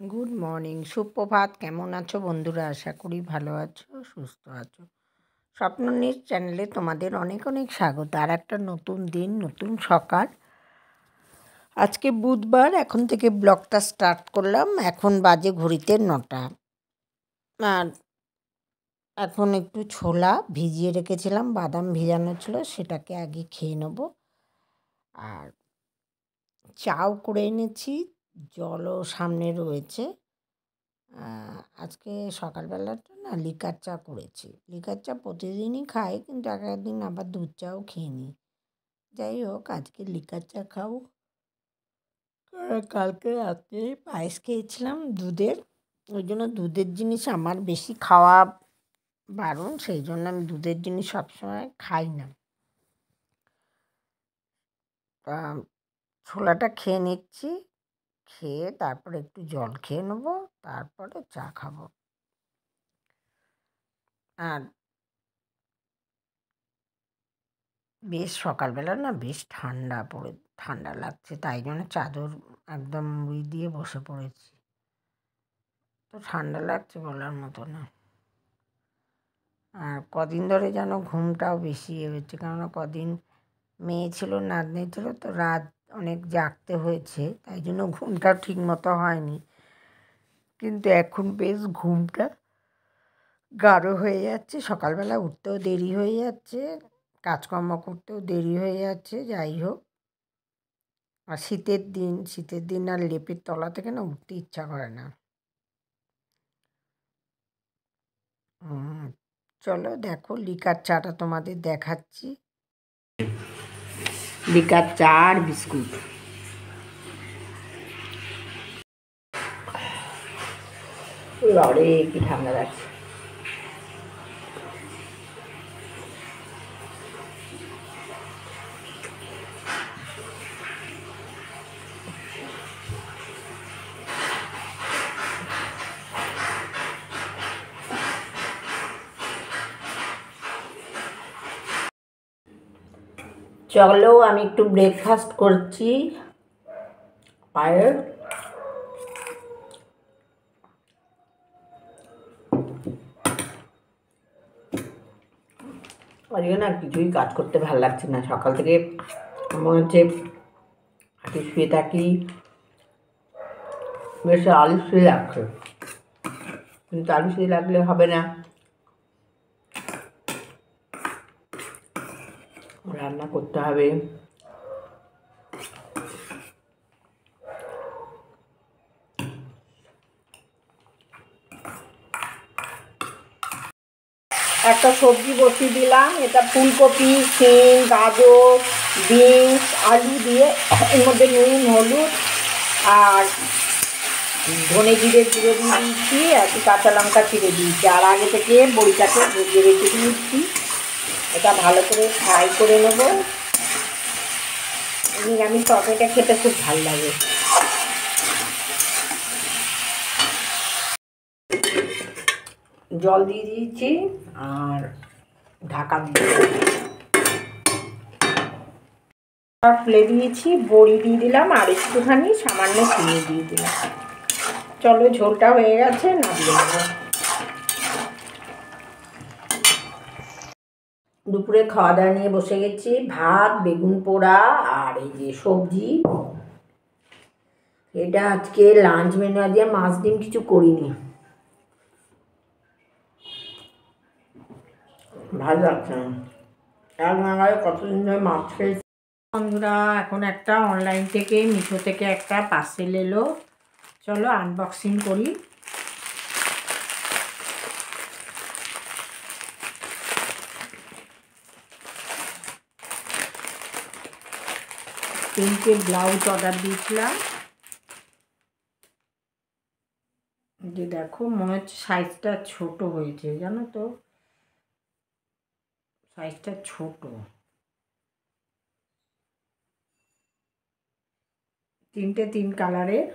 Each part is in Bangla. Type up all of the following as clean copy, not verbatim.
গুড মর্নিং, সুপ্রভাত। কেমন আছো বন্ধুরা? আশা করি ভালো আছো, সুস্থ আছো। স্বপ্ননীর চ্যানেলে তোমাদের অনেক অনেক স্বাগত। আর একটা নতুন দিন, নতুন সকাল। আজকে বুধবার, এখন থেকে ব্লগটা স্টার্ট করলাম। এখন বাজে ঘড়িতে 9টা। আর এখন একটু ছোলা ভিজিয়ে রেখেছিলাম, বাদাম ভিজানো ছিল, সেটাকে আগে খেয়ে নেব। আর চাও করে এনেছি, জলও সামনে রয়েছে। আজকে সকালবেলাটা না লিকার চা করেছি। লিকার চা প্রতিদিনই খাই, কিন্তু এক একদিন আবার দুধ চাও খেয়ে নিই। যাই হোক, আজকে লিকার চা খাবো। কালকে রাত্রে পায়েস খেয়েছিলাম দুধের, ওই জন্য দুধের জিনিস আমার বেশি খাওয়া বারণ। সেই জন্য আমি দুধের জিনিস সবসময় খাই না। তা ছোলাটা খেয়ে নিচ্ছি, খেয়ে তারপরে একটু জল খেয়ে নেবো, তারপরে চা খাবো। আর বেশ সকালবেলা না বেশ ঠান্ডা লাগছে, তাই জন্য চাদর একদম মুড়ি দিয়ে বসে পড়েছি। তো ঠান্ডা লাগছে বলার মতো না। আর কদিন ধরে যেন ঘুমটাও বেশি হচ্ছে, কেননা কদিন মেয়ে ছিল, নাতনি ছিল, তো রাত অনেক জাগতে হয়েছে, তাই জন্য ঘুমটাও ঠিক মতো হয়নি। কিন্তু এখন বেশ ঘুমটা গাঢ় হয়ে যাচ্ছে, সকালবেলা উঠতেও দেরি হয়ে যাচ্ছে, কাজকর্ম করতেও দেরি হয়ে যাচ্ছে। যাই হোক, আর শীতের দিন আর লেপের তলা থেকে না উঠতে ইচ্ছা করে না। চলো দেখো, লিকার চাটা তোমাদের দেখাচ্ছি। লিকার চা আর বিস্কুট। কি ঠান্ডা লাগছে। চলো, আমি একটু ব্রেকফাস্ট করছি। পায়ের আজকে না কিছুই কাজ করতে ভালো লাগছে না। সকাল থেকে মনে হচ্ছে হাঁটু শুয়ে থাকি, বেশ আলসেই লাগছে। কিন্তু আলসেই লাগলে হবে না, রান্না করতে হবে। একটা সবজি বসিয়ে দিলাম, এটা ফুলকপি, সিম, গাজর, বিনস, আলু দিয়ে, এর মধ্যে নুন, হলুদ আর ধনে জিরে গুঁড়ো দিয়ে দিয়েছি, একটু কাঁচা লঙ্কা চিড়ে দিয়েছি। আর আগে থেকে বড়িটাকে ভেজে রেখে দিয়েছি। এটা ভালো করে ফ্রাই করে নেব। নিরামিষ তরকারিটা খেতে খুব ভালো লাগে। জল দিয়ে দিয়েছি আর ঢাকা দিয়ে খুলে দিয়েছি। বড়ি দিয়ে দিলাম আর একটুখানি সামান্য চিনি দিয়ে দিলাম। চলো, ঝোলটা হয়ে গেছে, নামিয়ে নেব। দুপুরে খাওয়া দাওয়া নিয়ে বসে গেছি। ভাত, বেগুন পোড়া আর এই যে সবজি। এটা আজকে লাঞ্চ মেনু। আজকে মাছ ডিম কিছু করিনি। ভালো লাগছে না, এক নাগারে কতদিন ধরে মাছ খেয়েছি। বন্ধুরা, এখন একটা অনলাইন থেকে, মিশো থেকে একটা পার্সেল এলো। চলো আনবক্সিং করি। তিনটে ব্লাউজ অর্ডার দিয়েছিলাম। যে দেখো, মনে হচ্ছে সাইজটা ছোট হয়েছে, জানো তো, সাইজটা ছোট। তিন কালারের।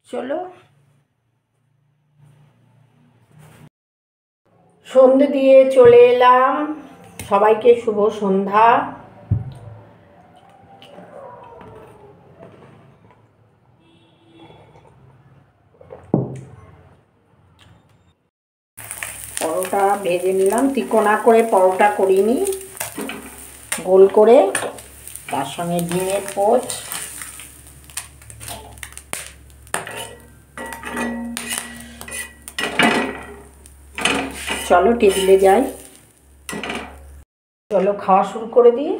চলো, সন্ধে দিয়ে চলে এলাম। সবাইকে শুভ সন্ধ্যা। পরোটা ভেজে নিলাম, তিকোনা করে পরোটা করিনি, গোল করে, তার সঙ্গে ডিমের পোচ, চলো টেবিলে যাই, চলো খাওয়া শুরু করে দিই।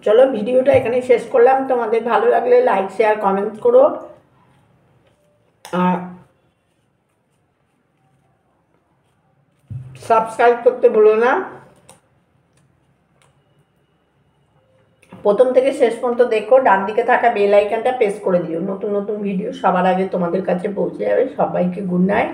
চলো ভিডিওটা এখানে শেষ করলাম। তোমাদের ভালো লাগলে লাইক শেয়ার কমেন্ট করো, আর সাবস্ক্রাইব করতে ভুলো না। প্রথম থেকে শেষ পর্যন্ত দেখো, ডান দিকে থাকা বেল আইকনটা প্রেস করে দিও, নতুন নতুন ভিডিও সবার আগে তোমাদের কাছে পৌঁছে যাবে। সবাইকে গুড নাইট।